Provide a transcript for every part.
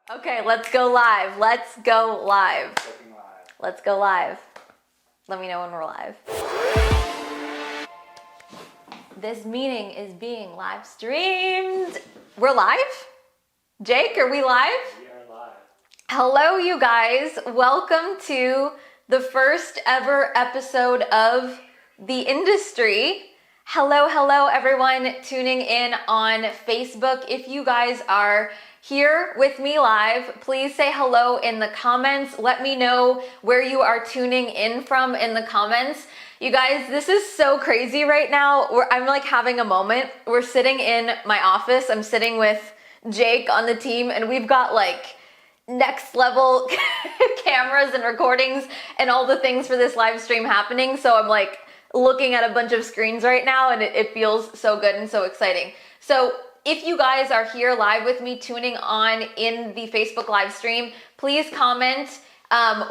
Okay, let's go live. Let's go live. Let's go live. Let me know when we're live. This meeting is being live streamed. We're live? Jake, are we live? We are live. Hello, you guys. Welcome to the first ever episode of The Industry. Hello, everyone tuning in on Facebook. If you guys are here with me live, please say hello in the comments. Let me know where you are tuning in from in the comments. You guys, this is so crazy right now. I'm like having a moment. We're sitting in my office. I'm sitting with Jake on the team, and we've got like next level cameras and recordings and all the things for this live stream happening. So I'm like looking at a bunch of screens right now, and it feels so good and so exciting. So if you guys are here live with me tuning on in the Facebook live stream, please comment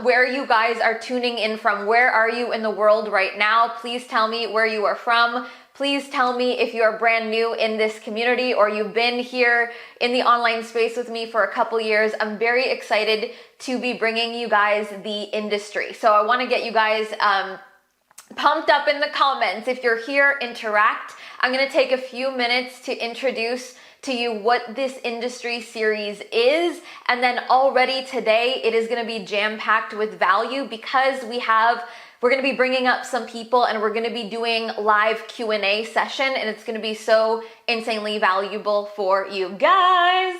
where you guys are tuning in from. Where are you in the world right now? Please tell me where you are from. Please tell me if you are brand new in this community or you've been here in the online space with me for a couple years. I'm very excited to be bringing you guys the industry. So I want to get you guys pumped up in the comments. If you're here, interact. I'm going to take a few minutes to introduce to you what this industry series is, and then already today it is going to be jam-packed with value because we're going to be bringing up some people and we're going to be doing live Q&A session, and it's going to be so insanely valuable for you guys.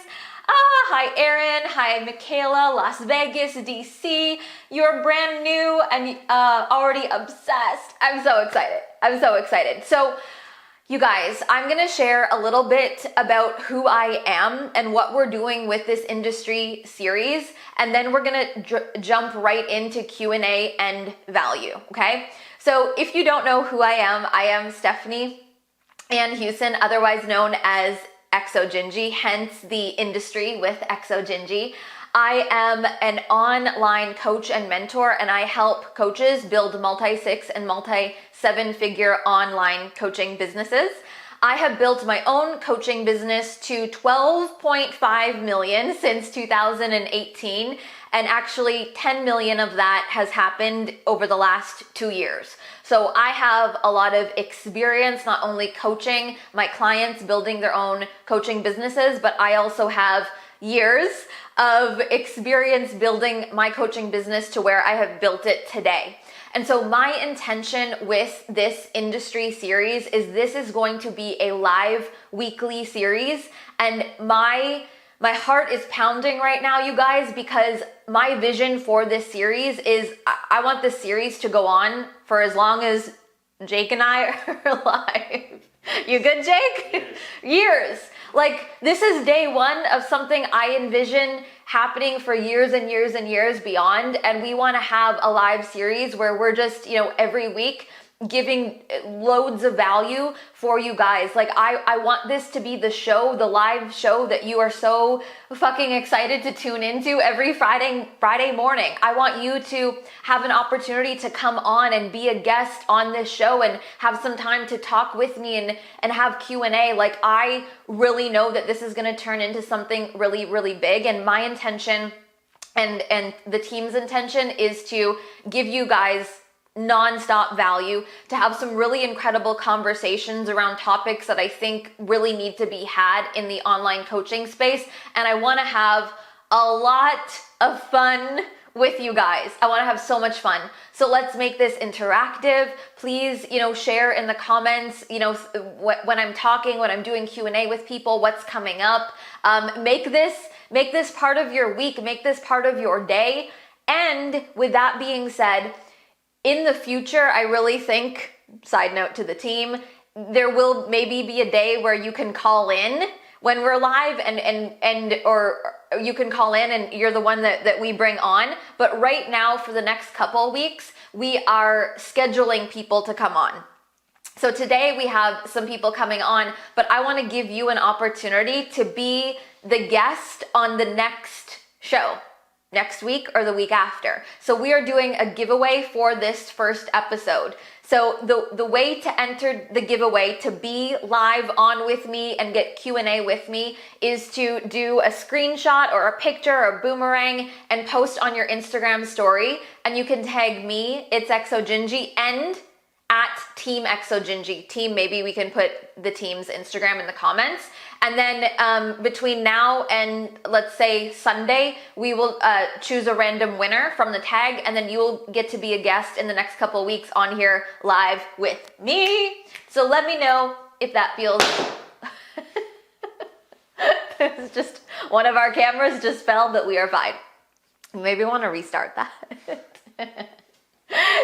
Hi Aaron, hi Michaela, Las Vegas, DC. You're brand new and already obsessed. I'm so excited. So you guys, I'm gonna share a little bit about who I am and what we're doing with this industry series, and then we're gonna jump right into Q&A and value, okay? So if you don't know who I am Stephanie Ann Houston, otherwise known as Exogingy, hence the industry with Exogingy. I am an online coach and mentor, and I help coaches build multi-6 and multi-7-figure online coaching businesses. I have built my own coaching business to 12.5 million since 2018, and actually 10 million of that has happened over the last 2 years. So I have a lot of experience not only coaching my clients building their own coaching businesses, but I also have years of experience building my coaching business to where I have built it today. And so my intention with this industry series is this is going to be a live weekly series, and my heart is pounding right now, you guys, because my vision for this series is I want this series to go on for as long as Jake and I are alive. You good, Jake? Years. Like, this is day one of something I envision happening for years and years and years beyond. And we want to have a live series where we're just, every week giving loads of value for you guys. Like, I want this to be the show, the live show that you are so fucking excited to tune into every Friday morning. I want you to have an opportunity to come on and be a guest on this show and have some time to talk with me and have Q&A. Like, I really know that this is going to turn into something really, really big, and my intention and the team's intention is to give you guys non-stop value, to have some really incredible conversations around topics that I think really need to be had in the online coaching space. And I want to have a lot of fun with you guys. I want to have so much fun. So let's make this interactive. Please, share in the comments, when I'm talking, when I'm doing Q&A with people, what's coming up. Make this part of your week, make this part of your day. And with that being said, in the future, I really think, side note to the team, there will maybe be a day where you can call in when we're live or you can call in and you're the one that we bring on. But right now, for the next couple weeks, we are scheduling people to come on. So today we have some people coming on, but I want to give you an opportunity to be the guest on the next show. next week or the week after. So we are doing a giveaway for this first episode. So the way to enter the giveaway, to be live on with me and get Q&A with me, is to do a screenshot or a picture or a boomerang and post on your Instagram story. And you can tag me, it's Exogingy, and at Team Exogingy. Team, maybe we can put the team's Instagram in the comments. And then between now and let's say Sunday, we will choose a random winner from the tag, and then you will get to be a guest in the next couple of weeks on here live with me. So let me know if that feels... It's just one of our cameras just fell, but we are fine. Maybe want to restart that.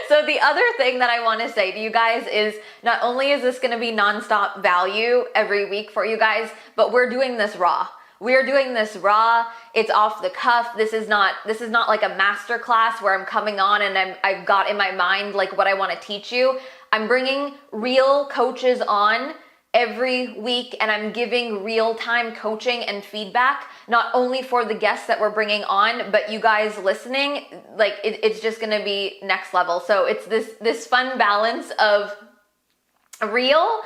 So the other thing that I want to say to you guys is, not only is this going to be nonstop value every week for you guys, but we're doing this raw. We're doing this raw. It's off the cuff. This is not like a master class where I'm coming on and I've got in my mind like what I want to teach you. I'm bringing real coaches on every week, and I'm giving real-time coaching and feedback, not only for the guests that we're bringing on, but you guys listening. Like it's just going to be next level. So it's this fun balance of real,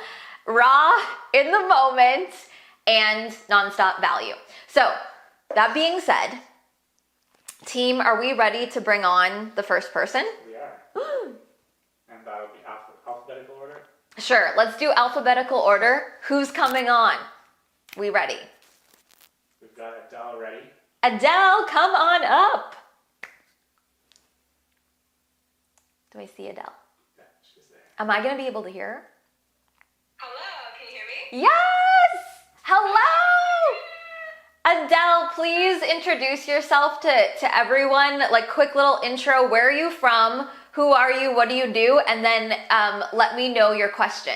raw, in the moment, and nonstop value. So that being said, team, are we ready to bring on the first person? We are. And that would be alphabetical order? Sure, let's do alphabetical order. Who's coming on? We ready? We've got Adele ready. Adele, come on up. Do I see Adele? Yeah, she's there. Am I going to be able to hear her? Hello, can you hear me? Yes! Hello! Adele, please introduce yourself to everyone. Like, quick little intro. Where are you from? Who are you? What do you do? And then let me know your question.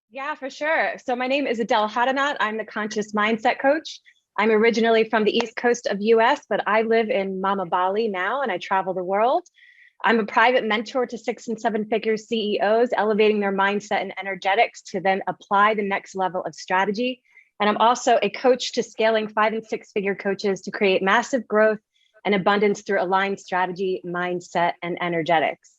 Yeah, for sure. So my name is Adele Hadanat. I'm the conscious mindset coach. I'm originally from the East Coast of US, but I live in Mama Bali now, and I travel the world. I'm a private mentor to 6 and 7 figure CEOs, elevating their mindset and energetics to then apply the next level of strategy. And I'm also a coach to scaling 5 and 6 figure coaches to create massive growth and abundance through aligned strategy, mindset, and energetics.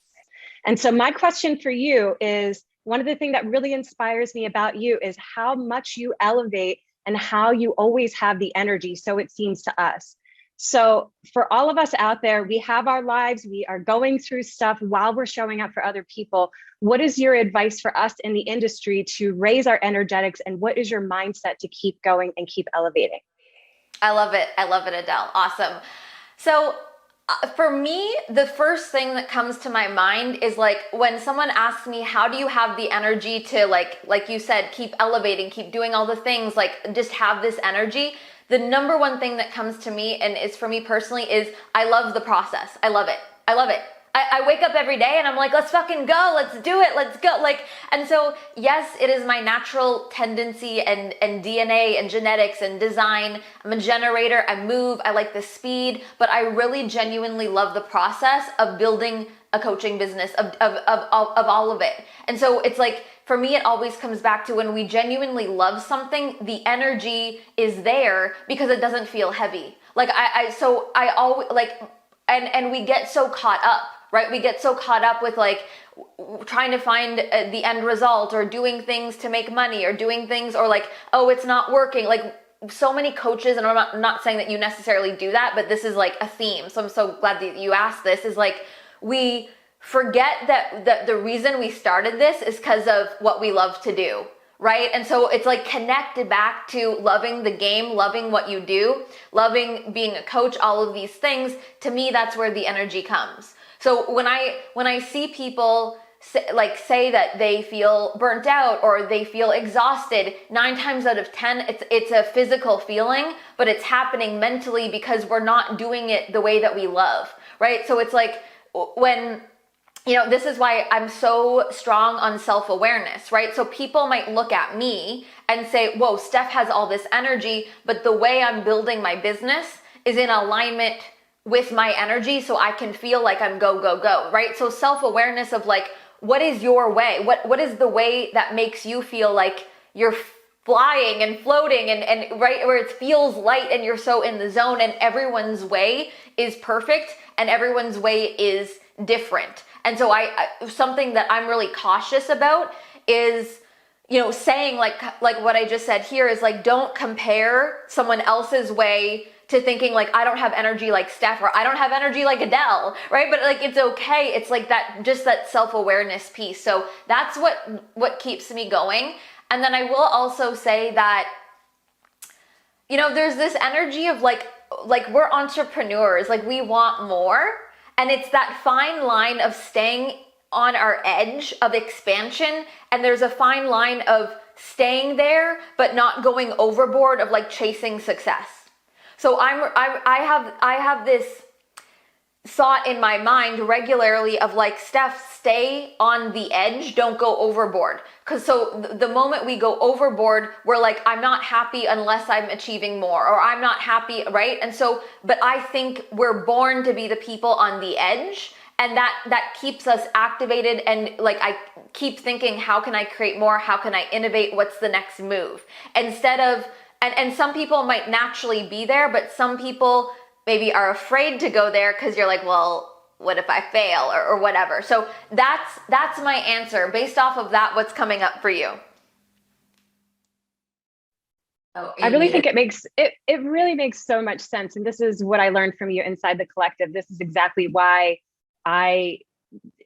And so my question for you is, one of the things that really inspires me about you is how much you elevate and how you always have the energy, so it seems to us. So for all of us out there, we have our lives, we are going through stuff while we're showing up for other people. What is your advice for us in the industry to raise our energetics, and what is your mindset to keep going and keep elevating? I love it. I love it, Adele. Awesome. So for me, the first thing that comes to my mind is like when someone asks me, how do you have the energy to like you said, keep elevating, keep doing all the things, like just have this energy? The number one thing that comes to me, and is for me personally, is I love the process. I love it. I love it. I wake up every day and I'm like, let's fucking go. Let's do it. Let's go. And so yes, it is my natural tendency and DNA and genetics and design. I'm a generator. I move. I like the speed, but I really genuinely love the process of building a coaching business, of all of it. And so it's like, for me, it always comes back to when we genuinely love something, the energy is there because it doesn't feel heavy. Like I always like, and we get so caught up, right? We get so caught up with like trying to find the end result, or doing things to make money, or doing things, or like, oh, it's not working. Like so many coaches, and I'm not saying that you necessarily do that, but this is like a theme. So I'm so glad that you asked this, is like, we forget that the reason we started this is because of what we love to do, right? And so it's like connected back to loving the game, loving what you do, loving being a coach, all of these things. To me, that's where the energy comes. So when I see people say that they feel burnt out or they feel exhausted, 9 times out of 10, it's a physical feeling, but it's happening mentally because we're not doing it the way that we love, right? So it's like when, you know, this is why I'm so strong on self-awareness, right? So people might look at me and say, whoa, Steph has all this energy, but the way I'm building my business is in alignment with my energy, so I can feel like I'm go, go, go, right? So self-awareness of like, what is your way? What is the way that makes you feel like you're flying and floating and right where it feels light and you're so in the zone, and everyone's way is perfect and everyone's way is different. And so something that I'm really cautious about is, you know, saying like what I just said here is like, don't compare someone else's way to thinking like, I don't have energy like Steph, or I don't have energy like Adele, right? But like, it's okay. It's like that, just that self-awareness piece. So that's what keeps me going. And then I will also say that, you know, there's this energy of like we're entrepreneurs, like we want more. And it's that fine line of staying on our edge of expansion. And there's a fine line of staying there, but not going overboard of like chasing success. So I have this thought in my mind regularly of like, Steph, stay on the edge, don't go overboard. Because so the moment we go overboard, we're like, I'm not happy unless I'm achieving more, or I'm not happy, right? And so, but I think we're born to be the people on the edge, and that keeps us activated. And like, I keep thinking, how can I create more? How can I innovate? What's the next move? Instead of, and some people might naturally be there, but some people maybe are afraid to go there because you're like, well, what if I fail or whatever. So that's my answer. Based off of that, what's coming up for you? Oh, I really think it really makes so much sense. And this is what I learned from you inside the collective. This is exactly why I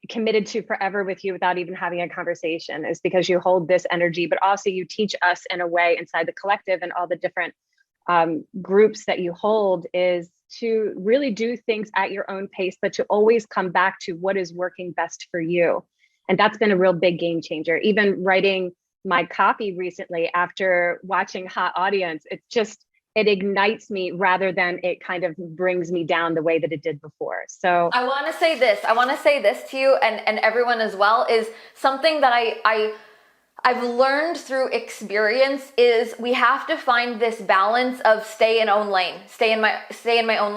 committed to forever with you without even having a conversation, is because you hold this energy, but also you teach us in a way inside the collective and all the different groups that you hold, is to really do things at your own pace, but to always come back to what is working best for you. And that's been a real big game changer. Even writing my copy recently after watching Hot Audience, it ignites me rather than it kind of brings me down the way that it did before. So I want to say this to you and everyone as well, is something that I've learned through experience, is we have to find this balance of stay in own lane, stay in my own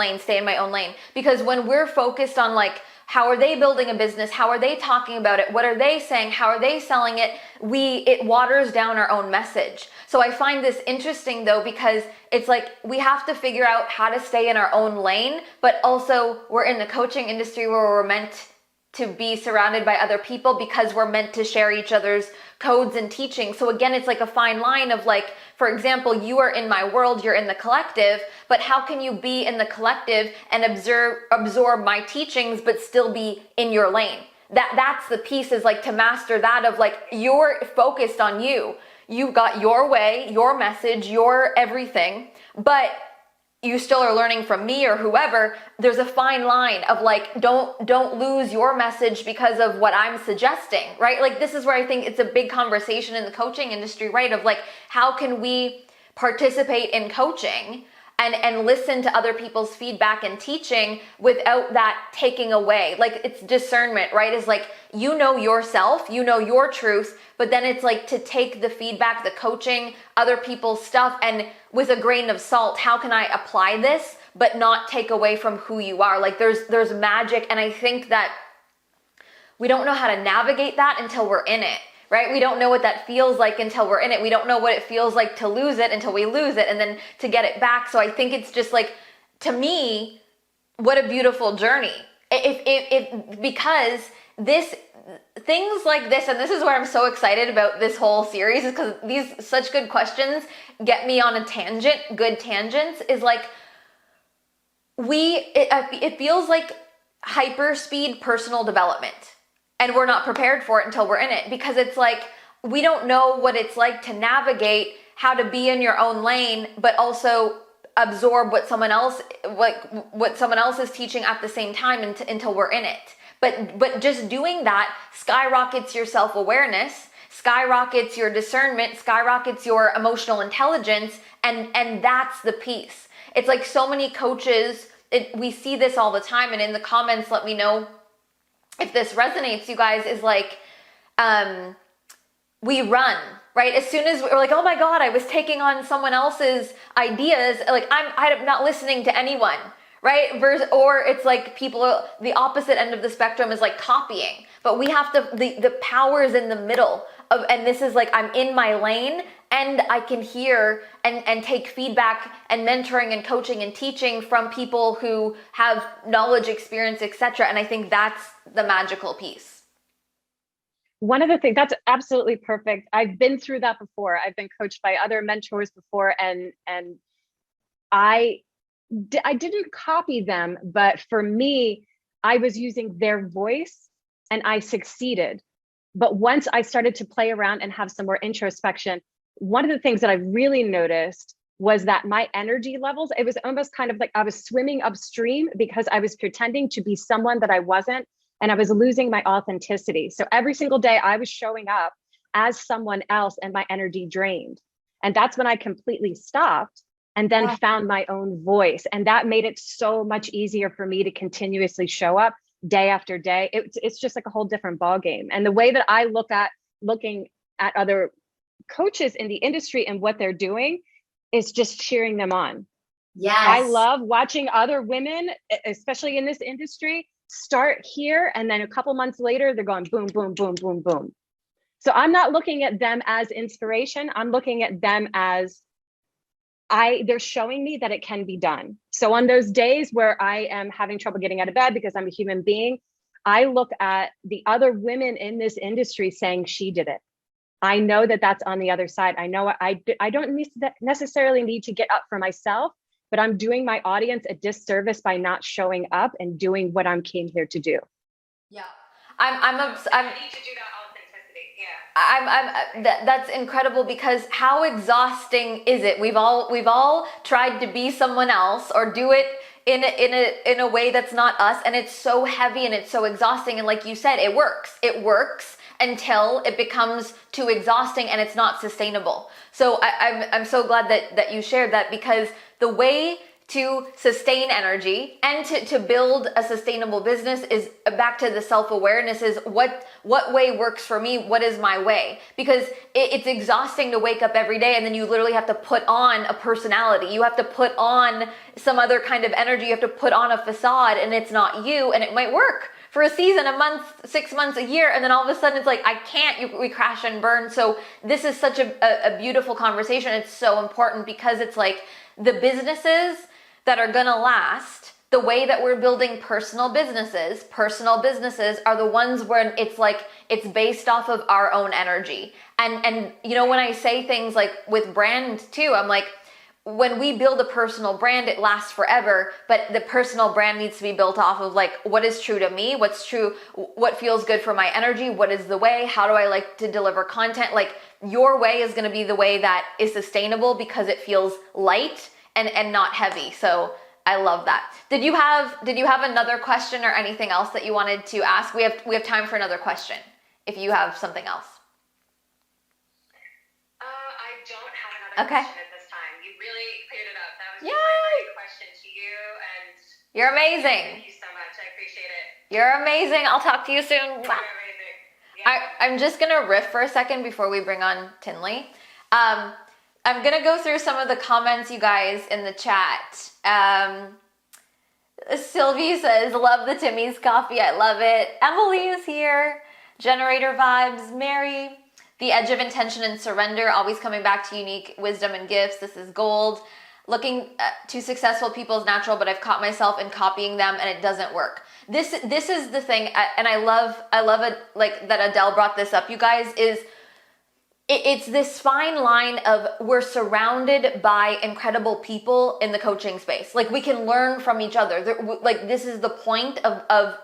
lane. Because when we're focused on like, how are they building a business? How are they talking about it? What are they saying? How are they selling it? It waters down our own message. So I find this interesting though, because it's like, we have to figure out how to stay in our own lane, but also we're in the coaching industry where we're meant to be surrounded by other people, because we're meant to share each other's codes and teachings. So again, it's like a fine line of like, for example, you are in my world, you're in the collective, but how can you be in the collective and absorb my teachings, but still be in your lane? That's the piece, is like to master that of like, you're focused on you. You've got your way, your message, your everything, but you still are learning from me or whoever. There's a fine line of like, don't lose your message because of what I'm suggesting, right? Like, this is where I think it's a big conversation in the coaching industry, right? Of like, how can we participate in coaching and listen to other people's feedback and teaching without that taking away? Like, it's discernment, right? Is like, you know yourself, you know your truth, but then it's like to take the feedback, the coaching, other people's stuff, and with a grain of salt, how can I apply this but not take away from who you are? Like, there's magic, and I think that we don't know how to navigate that until we're in it, right? We don't know what that feels like until we're in it. We don't know what it feels like to lose it until we lose it, and then to get it back. So I think it's just like, to me, what a beautiful journey. Because things like this, and this is where I'm so excited about this whole series, is because these such good questions get me on a tangent, good tangents, is like, it feels like hyper speed personal development, and we're not prepared for it until we're in it, because it's like, we don't know what it's like to navigate how to be in your own lane, but also absorb what someone else is teaching at the same time until we're in it. But just doing that skyrockets your self-awareness, skyrockets your discernment, skyrockets your emotional intelligence, and that's the piece. It's like, so many coaches, we see this all the time, and in the comments, let me know if this resonates, you guys, is like, we run, right? As soon as we're like, oh my God, I was taking on someone else's ideas, like I'm not listening to anyone, right? Or it's like people, the opposite end of the spectrum is like copying, but we have to, the power is in the middle of, and this is like, I'm in my lane, and I can hear and take feedback and mentoring and coaching and teaching from people who have knowledge, experience, etc. And I think that's the magical piece. One of the things that's absolutely perfect. I've been through that before. I've been coached by other mentors before, and I didn't copy them, but for me, I was using their voice and I succeeded. But once I started to play around and have some more introspection, one of the things that I really noticed was that my energy levels, it was almost kind of like I was swimming upstream because I was pretending to be someone that I wasn't, and I was losing my authenticity. So every single day I was showing up as someone else and my energy drained. And that's when I completely stopped and then found my own voice. And that made it so much easier for me to continuously show up day after day. It's just like a whole different ball game. And the way that I looking at other coaches in the industry and what they're doing is just cheering them on. Yes. I love watching other women, especially in this industry, start here. And then a couple months later, they're going boom, boom, boom, boom, boom. So I'm not looking at them as inspiration. I'm looking at them as they're showing me that it can be done. So on those days where I am having trouble getting out of bed because I'm a human being, I look at the other women in this industry saying she did it. I know that that's on the other side. I know I don't necessarily need to get up for myself, but I'm doing my audience a disservice by not showing up and doing what I'm came here to do. Yeah, I need to do that authenticity. Yeah, that's incredible, because how exhausting is it? We've all tried to be someone else or do it in a way that's not us, and it's so heavy and it's so exhausting. And like you said, it works until it becomes too exhausting and it's not sustainable. So I'm so glad that you shared that, because the way to sustain energy and to build a sustainable business is back to the self-awareness, is what way works for me, what is my way? Because it's exhausting to wake up every day and then you literally have to put on a personality, you have to put on some other kind of energy, you have to put on a facade, and it's not you, and it might work for a season, a month, 6 months, a year, and then all of a sudden it's like, I can't, we crash and burn. So this is such a beautiful conversation. It's so important, because it's like the businesses that are gonna last, the way that we're building personal businesses are the ones where it's like, it's based off of our own energy. And you know, when I say things like with brand too, I'm like, when we build a personal brand, it lasts forever, but the personal brand needs to be built off of like, what is true to me, what's true, what feels good for my energy, what is the way, how do I like to deliver content? Like, your way is gonna be the way that is sustainable, because it feels light and not heavy. So I love that. Did you have another question or anything else that you wanted to ask? We have time for another question if you have something else. I don't have another question at this time. You really cleared it up. That was just my question to you, and you're amazing. Thank you so much. I appreciate it. You're amazing. I'll talk to you soon. You're amazing. Yeah. I'm just gonna riff for a second before we bring on Tinley. I'm gonna go through some of the comments, you guys, in the chat. Sylvie says, love the Timmy's coffee, I love it. Emily is here. Generator vibes. Mary, the edge of intention and surrender, always coming back to unique wisdom and gifts. This is gold. Looking to successful people is natural, but I've caught myself in copying them and it doesn't work. This is the thing, and I love it, like that Adele brought this up, you guys, is it's this fine line of, we're surrounded by incredible people in the coaching space. Like, we can learn from each other. Like, this is the point of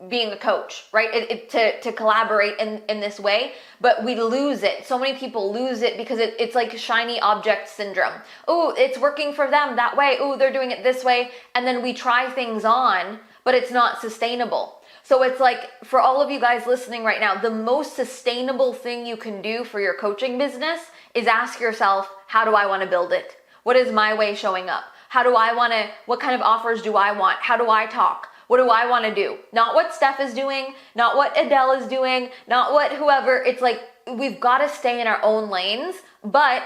being a coach, right? To collaborate in this way, but we lose it. So many people lose it because it's like shiny object syndrome. Oh, it's working for them that way. Oh, they're doing it this way. And then we try things on, but it's not sustainable. So it's like, for all of you guys listening right now, the most sustainable thing you can do for your coaching business is ask yourself, how do I want to build it? What is my way showing up? What kind of offers do I want? How do I talk? What do I want to do? Not what Steph is doing, not what Adele is doing, not what whoever. It's like, we've got to stay in our own lanes. But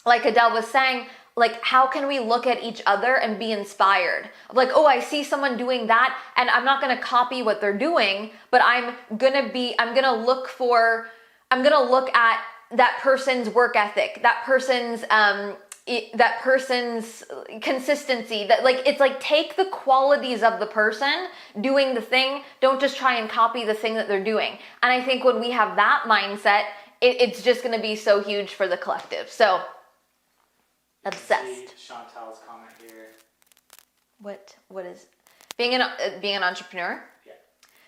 like Adele was saying, like, how can we look at each other and be inspired? Like, oh, I see someone doing that, and I'm not going to copy what they're doing, but I'm going to look at that person's work ethic, that person's consistency, that like, it's like, take the qualities of the person doing the thing. Don't just try and copy the thing that they're doing. And I think when we have that mindset, it's just going to be so huge for the collective. So obsessed. Chantal's comment here. What is being an entrepreneur? Yeah.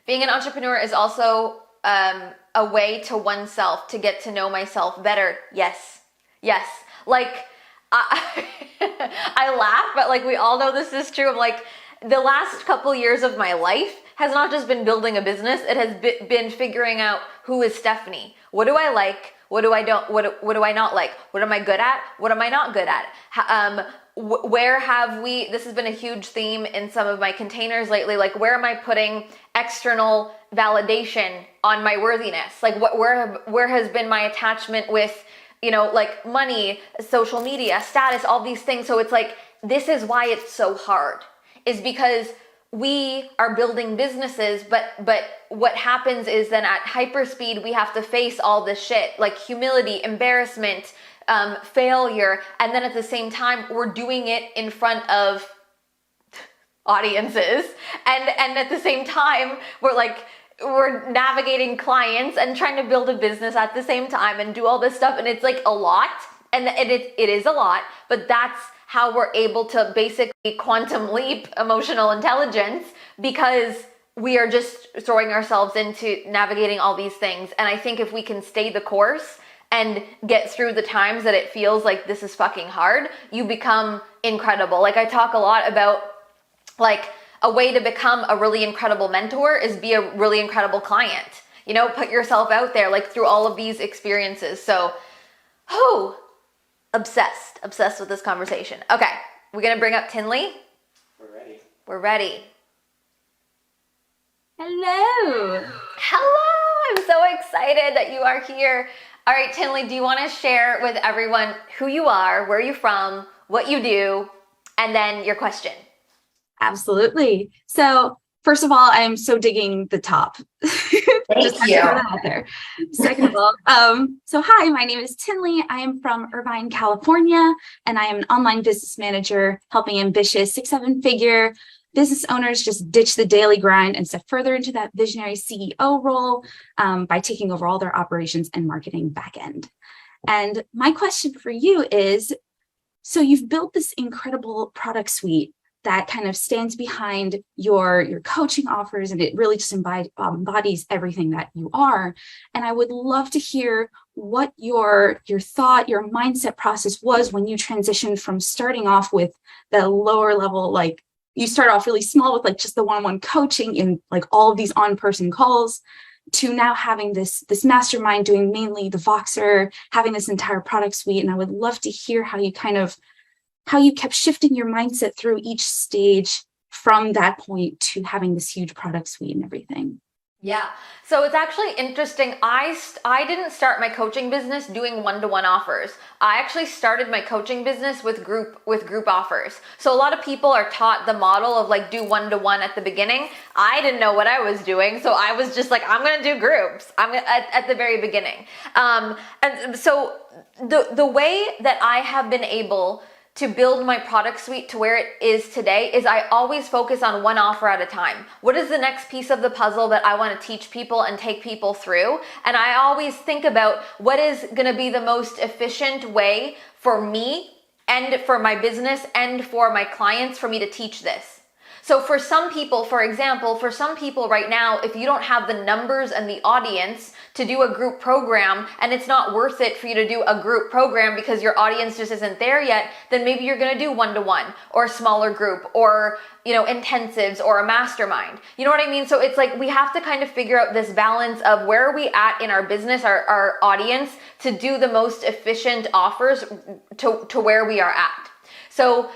Being an entrepreneur is also a way to oneself to get to know myself better. Yes. Like I laugh, but like we all know this is true. Of like the last couple years of my life has not just been building a business. It has been figuring out who is Stephanie. What do I like? What do I don't? What do I not like? What am I good at? What am I not good at? Where have we? This has been a huge theme in some of my containers lately. Like, where am I putting external validation on my worthiness? Like, where has been my attachment with, you know, like money, social media, status, all these things. So it's like, this is why it's so hard, is because we are building businesses, but what happens is then at hyperspeed, we have to face all this shit, like humility, embarrassment, failure. And then at the same time, we're doing it in front of audiences. And at the same time, we're navigating clients and trying to build a business at the same time and do all this stuff. And it's like a lot, and it is a lot, but that's how we're able to basically quantum leap emotional intelligence, because we are just throwing ourselves into navigating all these things. And I think if we can stay the course and get through the times that it feels like this is fucking hard, you become incredible. Like I talk a lot about, like, a way to become a really incredible mentor is be a really incredible client. You know, put yourself out there, like, through all of these experiences. So, obsessed with this conversation. Okay, we're gonna bring up Tinley. We're ready. Hello. I'm so excited that you are here. All right, Tinley, do you want to share with everyone who you are, where you're from, what you do, and then your question? Absolutely. So first of all, I'm so digging the top. Just Thank you. throw that out there. Second of all, so hi, my name is Tinley. I am from Irvine, California, and I am an online business manager helping ambitious 6-7 figure business owners just ditch the daily grind and step further into that visionary CEO role by taking over all their operations and marketing back end. And my question for you is, so you've built this incredible product suite that kind of stands behind your coaching offers, and it really just embodies everything that you are. And I would love to hear what your thought, your mindset process was when you transitioned from starting off with the lower level, like you start off really small with like just the one-on-one coaching in like all of these on-person calls, to now having this mastermind doing mainly the Voxer, having this entire product suite. And I would love to hear how you kept shifting your mindset through each stage from that point to having this huge product suite and everything. Yeah. So it's actually interesting. I didn't start my coaching business doing one-to-one offers. I actually started my coaching business with group offers. So a lot of people are taught the model of like do one-to-one at the beginning. I didn't know what I was doing. So I was just like, I'm going to do groups. At the very beginning. And so the way that I have been able to build my product suite to where it is today is I always focus on one offer at a time. What is the next piece of the puzzle that I want to teach people and take people through? And I always think about what is going to be the most efficient way for me and for my business and for my clients for me to teach this. So for some people, for example, right now, if you don't have the numbers and the audience to do a group program, and it's not worth it for you to do a group program because your audience just isn't there yet, then maybe you're going to do one-to-one or a smaller group or, you know, intensives or a mastermind. You know what I mean? So it's like we have to kind of figure out this balance of where are we at in our business, our audience, to do the most efficient offers to where we are at. So,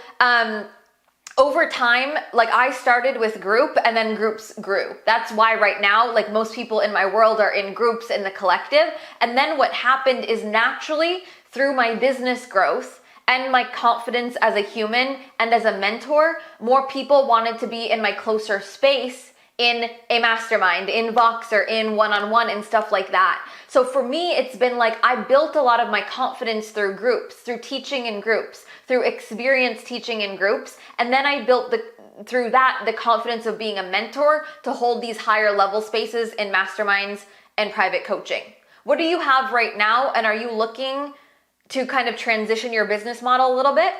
over time, like I started with group and then groups grew. That's why right now, like most people in my world are in groups in the collective. And then what happened is naturally through my business growth and my confidence as a human and as a mentor, more people wanted to be in my closer space in a mastermind, in Voxer, in one-on-one and stuff like that. So for me, it's been like I built a lot of my confidence through groups, through teaching in groups, through experience teaching in groups. And then I built through that the confidence of being a mentor to hold these higher level spaces in masterminds and private coaching. What do you have right now? And are you looking to kind of transition your business model a little bit?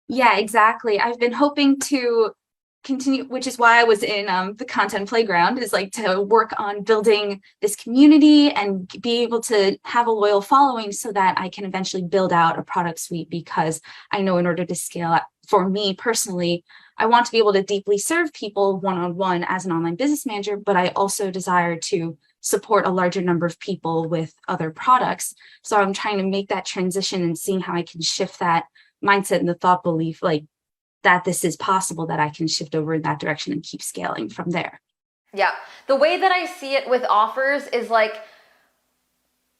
Yeah, exactly. I've been hoping to continue, which is why I was in the content playground, is like to work on building this community and be able to have a loyal following so that I can eventually build out a product suite, because I know in order to scale, for me personally, I want to be able to deeply serve people one-on-one as an online business manager, but I also desire to support a larger number of people with other products. So I'm trying to make that transition and seeing how I can shift that mindset and the thought belief, like that this is possible, that I can shift over in that direction and keep scaling from there. Yeah. The way that I see it with offers is like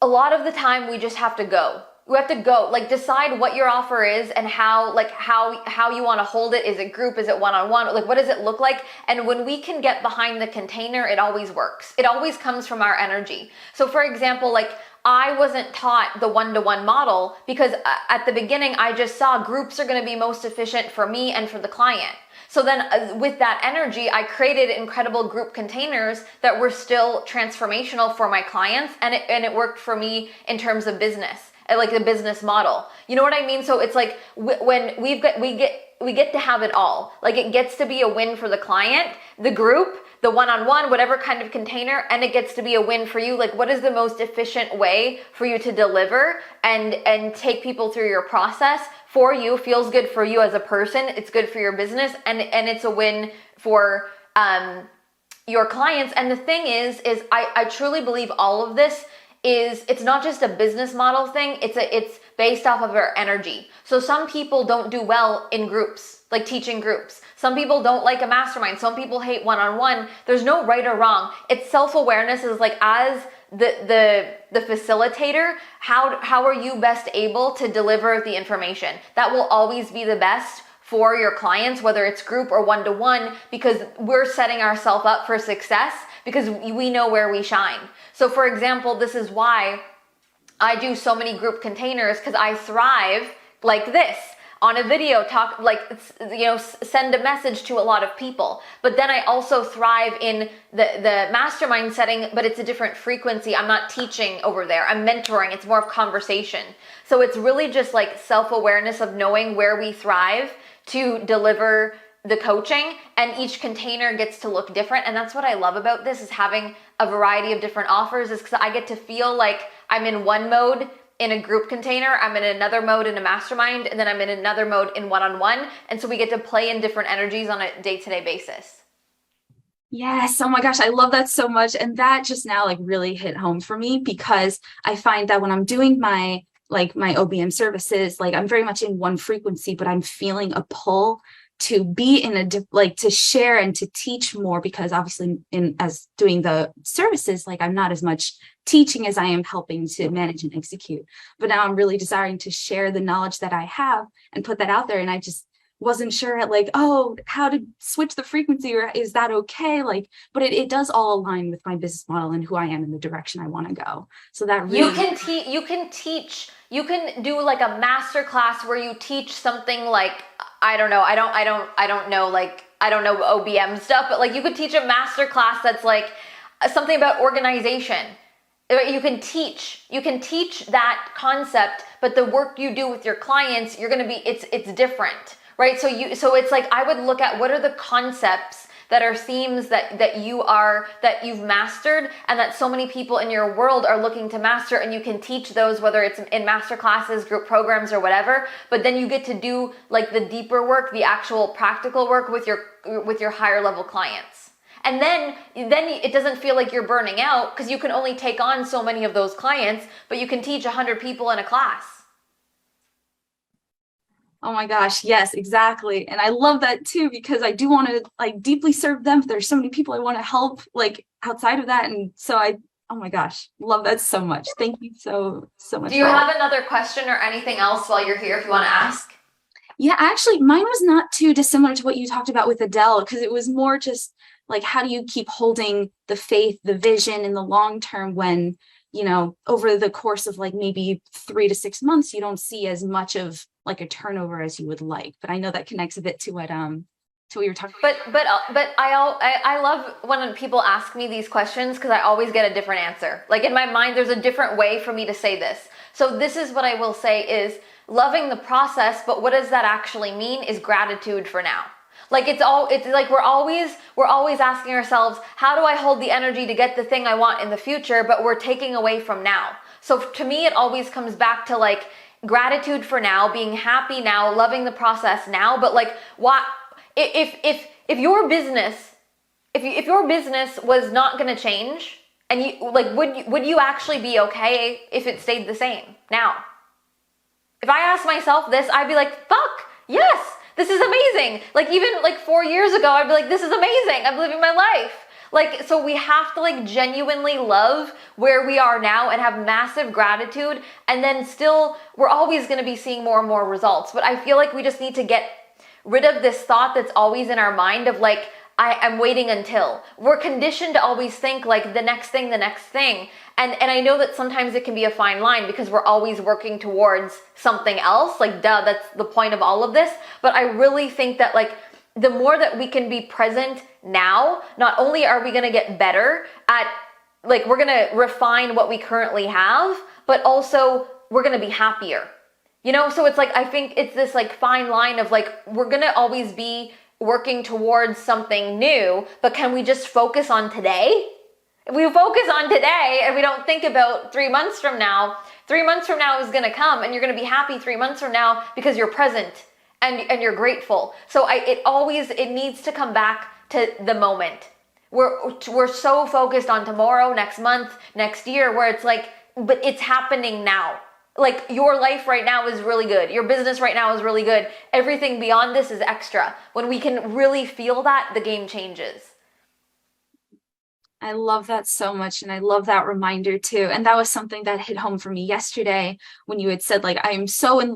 a lot of the time we just have to go. We have to go, like decide what your offer is and how you want to hold it. Is it group? Is it one-on-one? Like what does it look like? And when we can get behind the container, it always works. It always comes from our energy. So for example, like I wasn't taught the one-to-one model because at the beginning I just saw groups are going to be most efficient for me and for the client. So then with that energy, I created incredible group containers that were still transformational for my clients, and it worked for me in terms of business. Like the business model. You know what I mean? So it's like when we get to have it all. Like it gets to be a win for the client, the group, the one-on-one, whatever kind of container, and it gets to be a win for you. Like what is the most efficient way for you to deliver and take people through your process for you, feels good for you as a person, it's good for your business, and it's a win for your clients. And the thing is I truly believe all of this it's not just a business model thing, it's based off of our energy. So some people don't do well in groups, like teaching groups. Some people don't like a mastermind. Some people hate one-on-one. There's no right or wrong. It's self-awareness is like, as the facilitator, how are you best able to deliver the information? That will always be the best for your clients, whether it's group or one-to-one, because we're setting ourselves up for success because we know where we shine. So for example, this is why I do so many group containers, because I thrive like this on a video, talk, like, you know, send a message to a lot of people. But then I also thrive in the mastermind setting, but it's a different frequency. I'm not teaching over there. I'm mentoring. It's more of conversation. So it's really just like self-awareness of knowing where we thrive to deliver the coaching, and each container gets to look different. And that's what I love about this, is having a variety of different offers, is because I get to feel like I'm in one mode in a group container, I'm in another mode in a mastermind, and then I'm in another mode in one-on-one. And so we get to play in different energies on a day-to-day basis. Yes. Oh my gosh, I love that so much. And that just now like really hit home for me, because I find that when I'm doing my OBM services, like I'm very much in one frequency, but I'm feeling a pull to be in to share and to teach more, because obviously as doing the services, like I'm not as much teaching as I am helping to manage and execute. But now I'm really desiring to share the knowledge that I have and put that out there. And I just wasn't sure at how to switch the frequency, or is that okay? But it does all align with my business model and who I am and the direction I want to go. So that really, you can do like a master class where you teach something like, I don't know OBM stuff, but like you could teach a master class that's like something about organization. You can teach that concept, but the work you do with your clients, it's different, right? So it's like, I would look at what are the concepts that are themes that you've mastered, and that so many people in your world are looking to master, and you can teach those, whether it's in master classes, group programs, or whatever. But then you get to do like the deeper work, the actual practical work with your higher level clients. And then it doesn't feel like you're burning out, because you can only take on so many of those clients, but you can teach 100 people in a class. Oh my gosh, yes, exactly. And I love that too, because I do want to deeply serve them. There's so many people I want to help outside of that. And so oh my gosh, love that so much. Thank you so much. Do you have another question or anything else while you're here if you want to ask? Yeah, actually, mine was not too dissimilar to what you talked about with Adele, because it was more just like, how do you keep holding the faith, the vision in the long term when, you know, over the course of like maybe 3 to 6 months, you don't see as much of like a turnover as you would like. But I know that connects a bit to what you were talking about. But I love when people ask me these questions, because I always get a different answer. Like in my mind, there's a different way for me to say this. So this is what I will say is loving the process, but what does that actually mean is gratitude for now. Like it's like we're always asking ourselves, how do I hold the energy to get the thing I want in the future, but we're taking away from now. So to me, it always comes back to like gratitude for now, being happy now, loving the process now. But like what if your business was not going to change, and you like would you actually be okay if it stayed the same now? If I asked myself this, I'd be like, fuck, yes, this is amazing. Like even like 4 years ago, I'd be like, this is amazing. I'm living my life. Like, so we have to like genuinely love where we are now and have massive gratitude. And then still, we're always going to be seeing more and more results. But I feel like we just need to get rid of this thought that's always in our mind of like, I'm waiting until. We're conditioned to always think like the next thing. And I know that sometimes it can be a fine line because we're always working towards something else. Like, duh, that's the point of all of this. But I really think that like the more that we can be present now, not only are we going to get better at like, we're going to refine what we currently have, but also we're going to be happier. You know, so it's like, I think it's this like fine line of like, we're going to always be working towards something new, but can we just focus on today? If we focus on today and we don't think about 3 months from now is going to come and you're going to be happy 3 months from now because you're present and you're grateful. So it needs to come back to the moment. We're so focused on tomorrow, next month, next year, where it's like, but it's happening now. Like your life right now is really good. Your business right now is really good. Everything beyond this is extra. When we can really feel that, the game changes. I love that so much. And I love that reminder too. And that was something that hit home for me yesterday when you had said, like,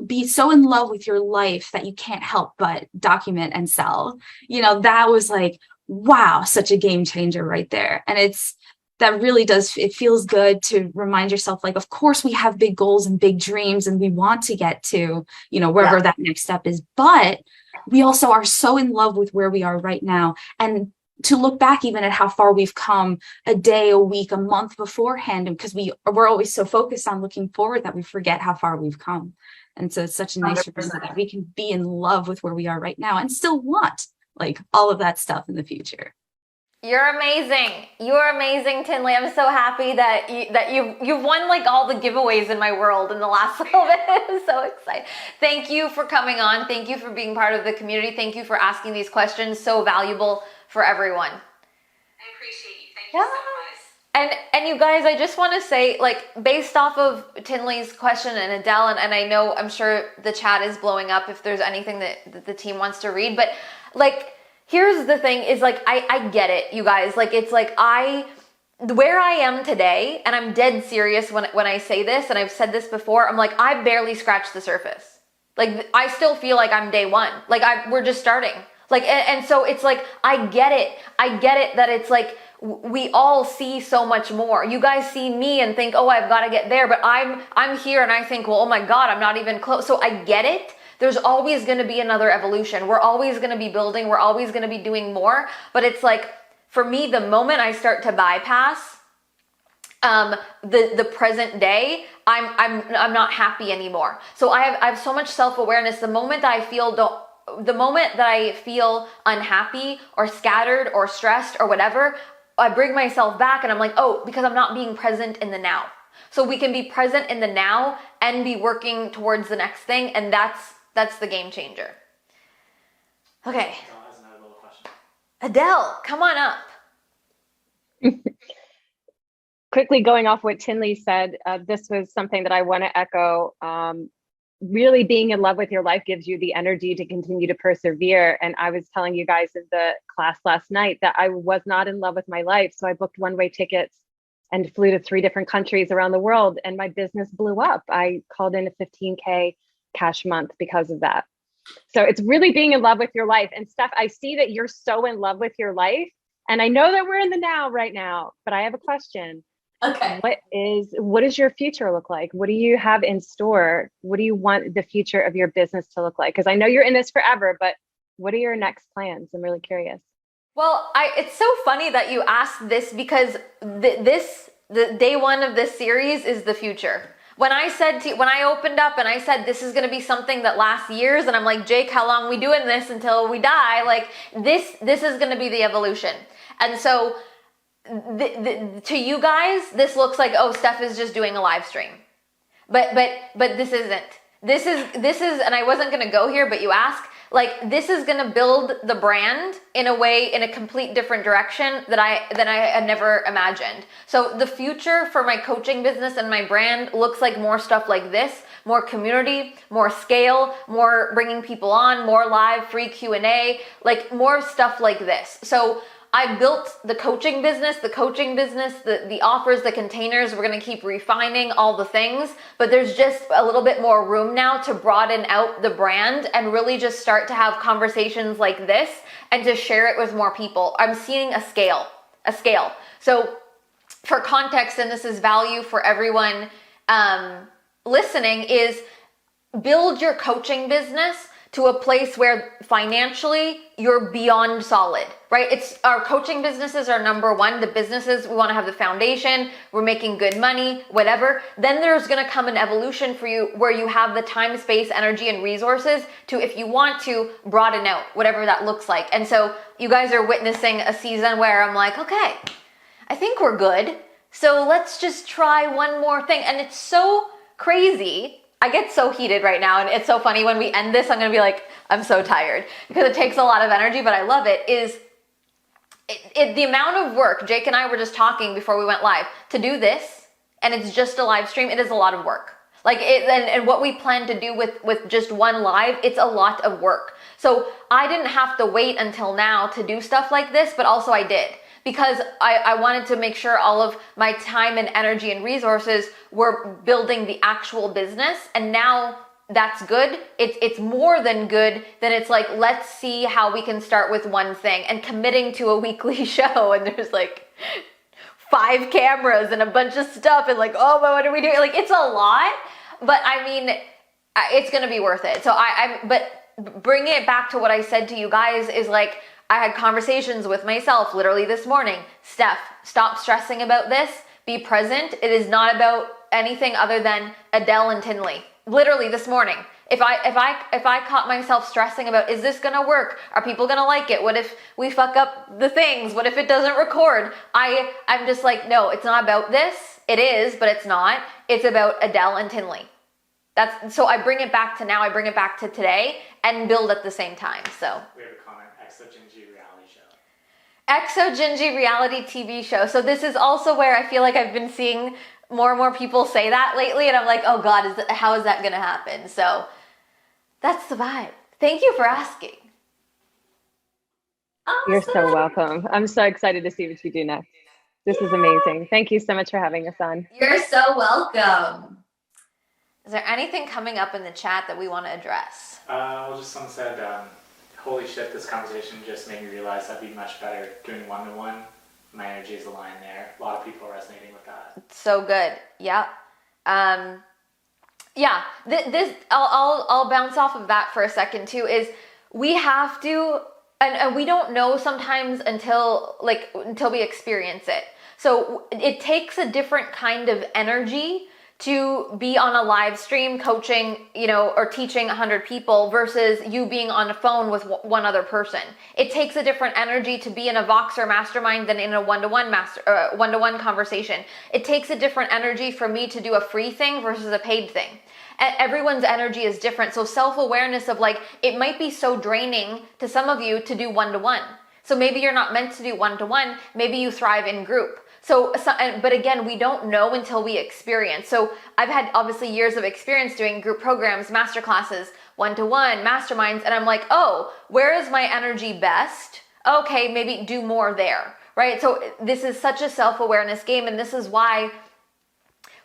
be so in love with your life that you can't help but document and sell. You know, that was like, wow, such a game changer right there. And that really does, it feels good to remind yourself, like, of course we have big goals and big dreams and we want to get to, you know, wherever that next step is, but we also are so in love with where we are right now. And to look back even at how far we've come a day, a week, a month beforehand, and because we're always so focused on looking forward that we forget how far we've come. And so it's such a nice reminder that we can be in love with where we are right now and still want like all of that stuff in the future. You're amazing. You're amazing, Tinley. I'm so happy that you've won like all the giveaways in my world in the last little bit. I'm so excited. Thank you for coming on. Thank you for being part of the community. Thank you for asking these questions. So valuable for everyone. I appreciate you. Thank you so much. And you guys, I just want to say, like, based off of Tinley's question and Adele, and I know, I'm sure the chat is blowing up if there's anything that the team wants to read, but like, here's the thing is like, I get it, you guys. Like, it's like where I am today, and I'm dead serious when I say this, and I've said this before, I'm like, I barely scratched the surface. Like, I still feel like I'm day one. Like, we're just starting. Like, and so it's like, I get it that it's like, we all see so much more. You guys see me and think, oh, I've got to get there, but I'm here and I think, well, oh my God, I'm not even close. So I get it. There's always going to be another evolution. We're always going to be building. We're always going to be doing more. But it's like, for me, the moment I start to bypass the present day, I'm not happy anymore. So I have so much self-awareness. The moment that I feel unhappy or scattered or stressed or whatever, I bring myself back and I'm like, oh, because I'm not being present in the now. So we can be present in the now and be working towards the next thing. And that's the game changer. Okay. Adele, come on up. Quickly going off what Tinley said, this was something that I want to echo. Really being in love with your life gives you the energy to continue to persevere. And I was telling you guys in the class last night that I was not in love with my life. So I booked one-way tickets and flew to 3 different countries around the world, and my business blew up. I called in a 15K cash month because of that. So it's really being in love with your life. And Steph, I see that you're so in love with your life And I know that we're in the now right now, but I have a question. Okay. What does your future look like? What do you have in store? What do you want the future of your business to look like? Because I know you're in this forever, but what are your next plans? I'm really curious. Well, it's so funny that you asked this because the day one of this series is the future. When I opened up and I said this is going to be something that lasts years, and I'm like, Jake, how long are we doing this until we die? Like this is going to be the evolution. And so to you guys, this looks like, oh, Steph is just doing a live stream, but this isn't. This is, and I wasn't going to go here, but you asked. Like this is going to build the brand in a complete different direction that I had never imagined. So the future for my coaching business and my brand looks like more stuff like this, more community, more scale, more bringing people on, more live free Q&A, like more stuff like this. So I built the coaching business, the offers, the containers. We're going to keep refining all the things, but there's just a little bit more room now to broaden out the brand and really just start to have conversations like this and to share it with more people. I'm seeing a scale. So for context, and this is value for everyone listening, is build your coaching business to a place where financially you're beyond solid, right? It's our coaching businesses are number one. The businesses, we want to have the foundation, we're making good money, whatever. Then there's going to come an evolution for you where you have the time, space, energy, and resources to, if you want to, broaden out, whatever that looks like. And so you guys are witnessing a season where I'm like, okay, I think we're good. So let's just try one more thing. And it's so crazy. I get so heated right now, and it's so funny when we end this, I'm going to be like, I'm so tired because it takes a lot of energy, but I love it, is the amount of work. Jake and I were just talking before we went live to do this, and it's just a live stream. It is a lot of work. Like it, and what we plan to do with just one live, it's a lot of work. So I didn't have to wait until now to do stuff like this, but also I did. Because I wanted to make sure all of my time and energy and resources were building the actual business. And now that's good. It's more than good. Then it's like, let's see how we can start with one thing, and committing to a weekly show. And there's like 5 cameras and a bunch of stuff. And like, oh, but what are we doing? Like, it's a lot, but I mean, it's going to be worth it. So but bring it back to what I said to you guys is like, I had conversations with myself literally this morning. Steph, stop stressing about this. Be present. It is not about anything other than Adele and Tinley. Literally this morning. If I caught myself stressing about, is this gonna work? Are people gonna like it? What if we fuck up the things? What if it doesn't record? I'm just like, no, it's not about this. It is, but it's not. It's about Adele and Tinley. So I bring it back to now. I bring it back to today and build at the same time. So We have a comment, Exo-Gingy reality show. Exo-Gingy reality TV show. So this is also where I feel like I've been seeing more and more people say that lately, and I'm like, oh God, how is that gonna happen? So that's the vibe. Thank you for asking. Awesome. You're so welcome. I'm so excited to see what you do next. This is amazing. Thank you so much for having us on. You're so welcome. Is there anything coming up in the chat that we want to address? Well, just someone said, holy shit, this conversation just made me realize I'd be much better doing one-to-one. My energy is aligned there. A lot of people are resonating with that. It's so good. Yep. I'll bounce off of that for a second too, is we have to, and we don't know sometimes until we experience it. So it takes a different kind of energy to be on a live stream coaching, or teaching 100 people versus you being on a phone with one other person. It takes a different energy to be in a Voxer mastermind than in a one-to-one conversation. It takes a different energy for me to do a free thing versus a paid thing. And everyone's energy is different. So self-awareness of it might be so draining to some of you to do one-to-one. So maybe you're not meant to do one-to-one. Maybe you thrive in group. But again, we don't know until we experience. So I've had obviously years of experience doing group programs, masterclasses, one-to-one, masterminds, and I'm like, oh, where is my energy best? Okay, maybe do more there, right? So this is such a self-awareness game, and this is why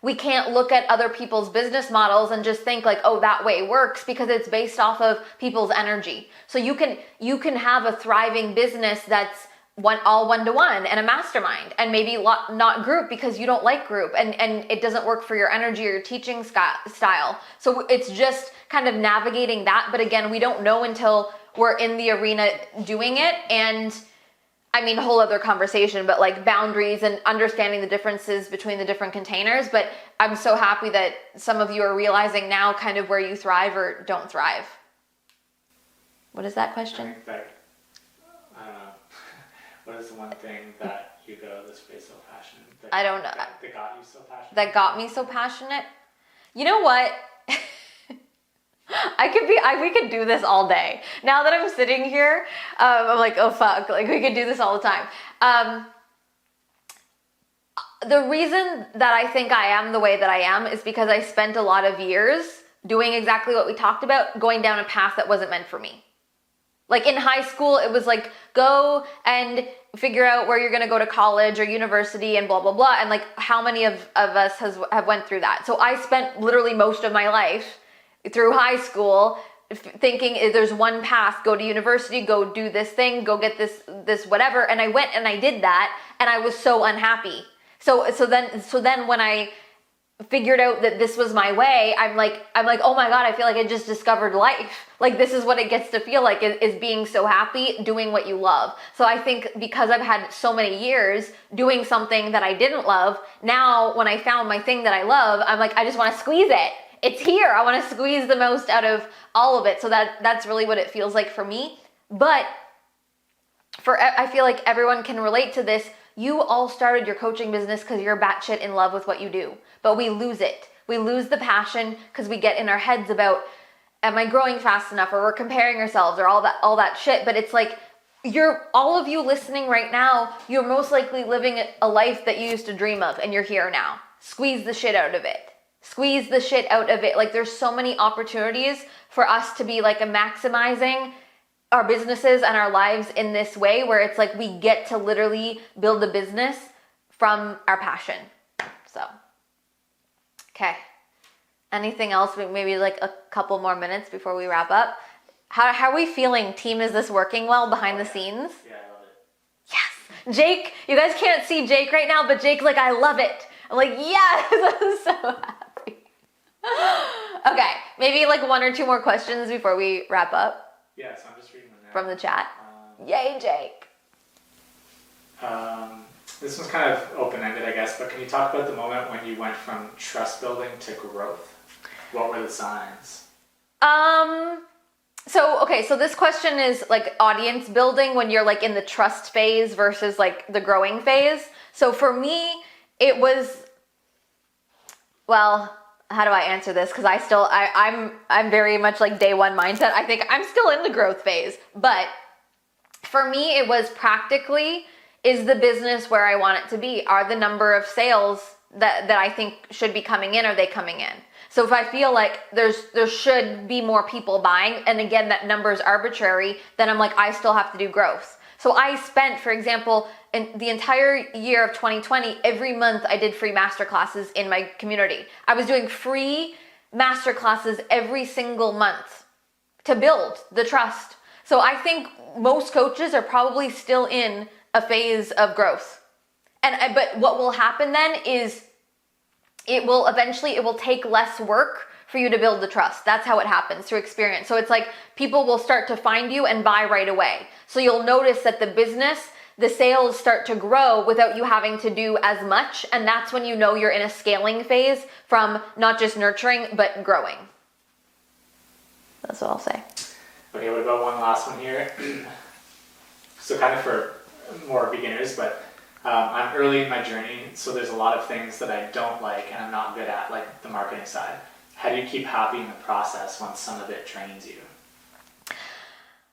we can't look at other people's business models and just think like, oh, that way works, because it's based off of people's energy. So you can have a thriving business that's all one-to-one and a mastermind, and maybe not group because you don't like group and it doesn't work for your energy or your teaching style. So it's just kind of navigating that. But again, we don't know until we're in the arena doing it. And I mean, a whole other conversation, but like boundaries and understanding the differences between the different containers. But I'm so happy that some of you are realizing now kind of where you thrive or don't thrive. What is that question? I think that, I don't know. What is the one thing that you go this way so passionate? I don't know. That got you so passionate? That got me so passionate? You know what? We could do this all day. Now that I'm sitting here, I'm like, oh fuck, like we could do this all the time. The reason that I think I am the way that I am is because I spent a lot of years doing exactly what we talked about, going down a path that wasn't meant for me. Like in high school, it was like, go and figure out where you're going to go to college or university and blah, blah, blah. And like, how many of us have went through that? So I spent literally most of my life through high school thinking there's one path, go to university, go do this thing, go get this whatever. And I went and I did that and I was so unhappy. So then when I figured out that this was my way, I'm like, oh my God, I feel like I just discovered life. Like this is what it gets to feel like, is being so happy, doing what you love. So I think because I've had so many years doing something that I didn't love, now when I found my thing that I love, I'm like, I just want to squeeze it. It's here. I want to squeeze the most out of all of it. So that's really what it feels like for me. But I feel like everyone can relate to this. You all started your coaching business because you're batshit in love with what you do, but we lose it. We lose the passion because we get in our heads about, am I growing fast enough? Or we're comparing ourselves or all that shit. But it's like, all of you listening right now, you're most likely living a life that you used to dream of and you're here now. Squeeze the shit out of it. Squeeze the shit out of it. Like there's so many opportunities for us to be like maximizing our businesses and our lives in this way where it's like we get to literally build a business from our passion. So, okay. Anything else? Maybe like a couple more minutes before we wrap up. How are we feeling? Team, is this working well behind the scenes? Yeah, I love it. Yes. Jake, you guys can't see Jake right now, but Jake's like, I love it. I'm like, yes, I'm so happy. Okay, maybe like one or two more questions before we wrap up. Yeah, so I'm just reading them now. From the chat. Yay, Jake. This one's kind of open-ended, I guess, but can you talk about the moment when you went from trust building to growth? What were the signs? So this question is like audience building when you're like in the trust phase versus like the growing phase. So for me, it was, well, how do I answer this? Because I'm very much like day one mindset. I think I'm still in the growth phase, but for me, it was practically, is the business where I want it to be? Are the number of sales that I think should be coming in, are they coming in? So if I feel like there should be more people buying, and again, that number is arbitrary, then I'm like, I still have to do growth. So I spent, for example, in the entire year of 2020, every month I did free masterclasses in my community. I was doing free masterclasses every single month to build the trust. So I think most coaches are probably still in a phase of growth. But what will happen then is it will take less work for you to build the trust. That's how it happens, through experience. So it's like people will start to find you and buy right away. So you'll notice that the sales start to grow without you having to do as much. And that's when you know you're in a scaling phase from not just nurturing, but growing. That's what I'll say. Okay, what about one last one here? So kind of for more beginners, but I'm early in my journey, so there's a lot of things that I don't like and I'm not good at, like the marketing side. How do you keep happy in the process when some of it trains you?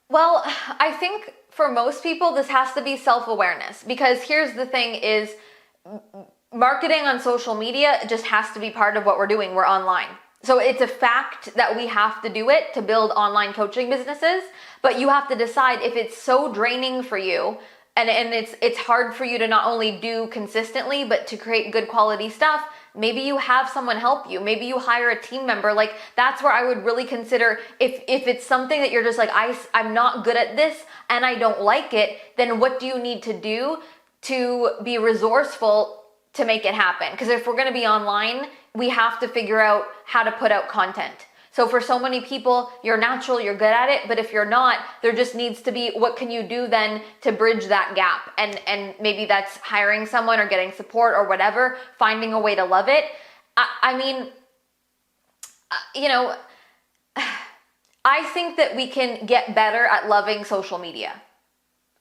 Well, I think for most people, this has to be self-awareness, because here's the thing is marketing on social media just has to be part of what we're doing. We're online. So it's a fact that we have to do it to build online coaching businesses, but you have to decide if it's so draining for you and it's hard for you to not only do consistently, but to create good quality stuff, Maybe you have someone help you. Maybe you hire a team member. Like, that's where I would really consider, if it's something that you're just like, I'm not good at this and I don't like it, then what do you need to do to be resourceful to make it happen? Because if we're going to be online, we have to figure out how to put out content. So for so many people, you're natural, you're good at it, but if you're not, there just needs to be, what can you do then to bridge that gap? And maybe that's hiring someone or getting support or whatever, finding a way to love it. I mean, you know, I think that we can get better at loving social media.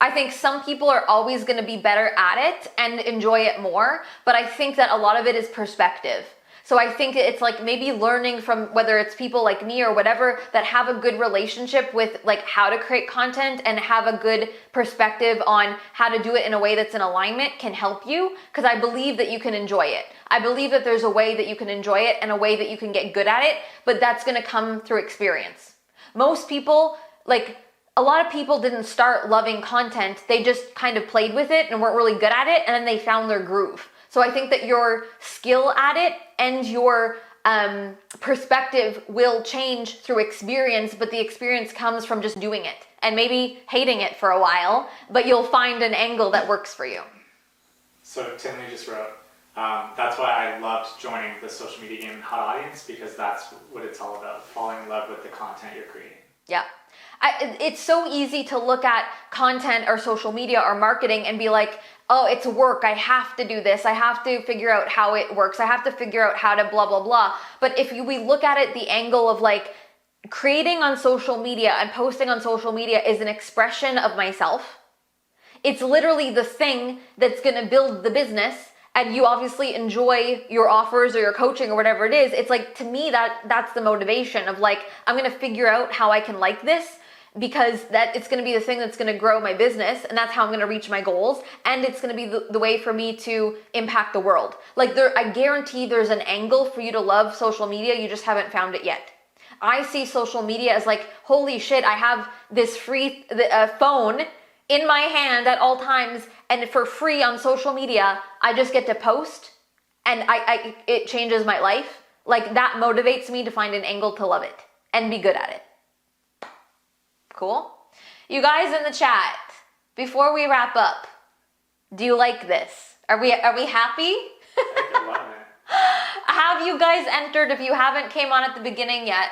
I think some people are always going to be better at it and enjoy it more, but I think that a lot of it is perspective. So I think it's like maybe learning from, whether it's people like me or whatever, that have a good relationship with like how to create content and have a good perspective on how to do it in a way that's in alignment can help you, because I believe that you can enjoy it. I believe that there's a way that you can enjoy it and a way that you can get good at it, but that's going to come through experience. Most people, like a lot of people didn't start loving content. They just kind of played with it and weren't really good at it, and then they found their groove. So I think that your skill at it and your perspective will change through experience, but the experience comes from just doing it and maybe hating it for a while, but you'll find an angle that works for you. So Tinley just wrote, that's why I loved joining the social media game Hot Audience, because that's what it's all about, falling in love with the content you're creating. Yeah. It's so easy to look at content or social media or marketing and be like, oh, it's work. I have to do this. I have to figure out how it works. I have to figure out how to blah, blah, blah. But if we look at it, the angle of like creating on social media and posting on social media is an expression of myself. It's literally the thing that's going to build the business. And you obviously enjoy your offers or your coaching or whatever it is. It's like, to me, that's the motivation of like, I'm going to figure out how I can like this, because that it's going to be the thing that's going to grow my business, and that's how I'm going to reach my goals, and it's going to be the way for me to impact the world. Like I guarantee there's an angle for you to love social media, you just haven't found it yet. I see social media as like, holy shit, I have this free phone in my hand at all times, and for free on social media, I just get to post, and it changes my life. Like, that motivates me to find an angle to love it and be good at it. Cool? You guys in the chat, before we wrap up, do you like this? Are we happy? I love it. Have you guys entered? If you haven't came on at the beginning yet,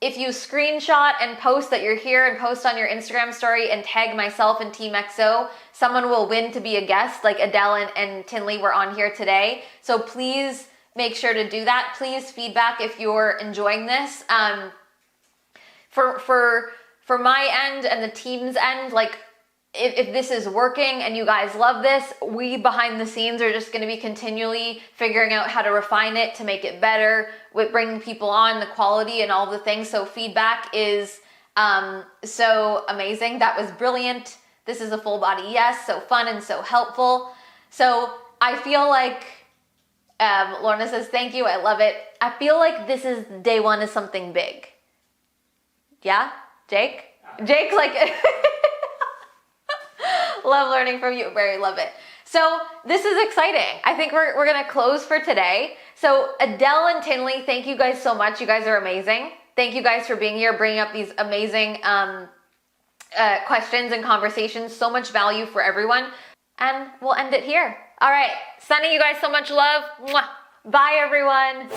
if you screenshot and post that you're here and post on your Instagram story and tag myself and Team XO, someone will win to be a guest. Like Adele and Tinley were on here today. So please make sure to do that. Please feedback if you're enjoying this. For my end and the team's end, like if this is working and you guys love this, we behind the scenes are just going to be continually figuring out how to refine it to make it better, with bringing people on, the quality and all the things. So feedback is so amazing. That was brilliant. This is a full body yes, so fun and so helpful. So I feel like, Lorna says, thank you, I love it. I feel like this is day one of something big. Yeah? Jake? Jake's like, love learning from you. Very love it. So this is exciting. I think we're going to close for today. So Adele and Tinley, thank you guys so much. You guys are amazing. Thank you guys for being here, bringing up these amazing questions and conversations. So much value for everyone. And we'll end it here. All right. Sending you guys so much love. Mwah. Bye, everyone.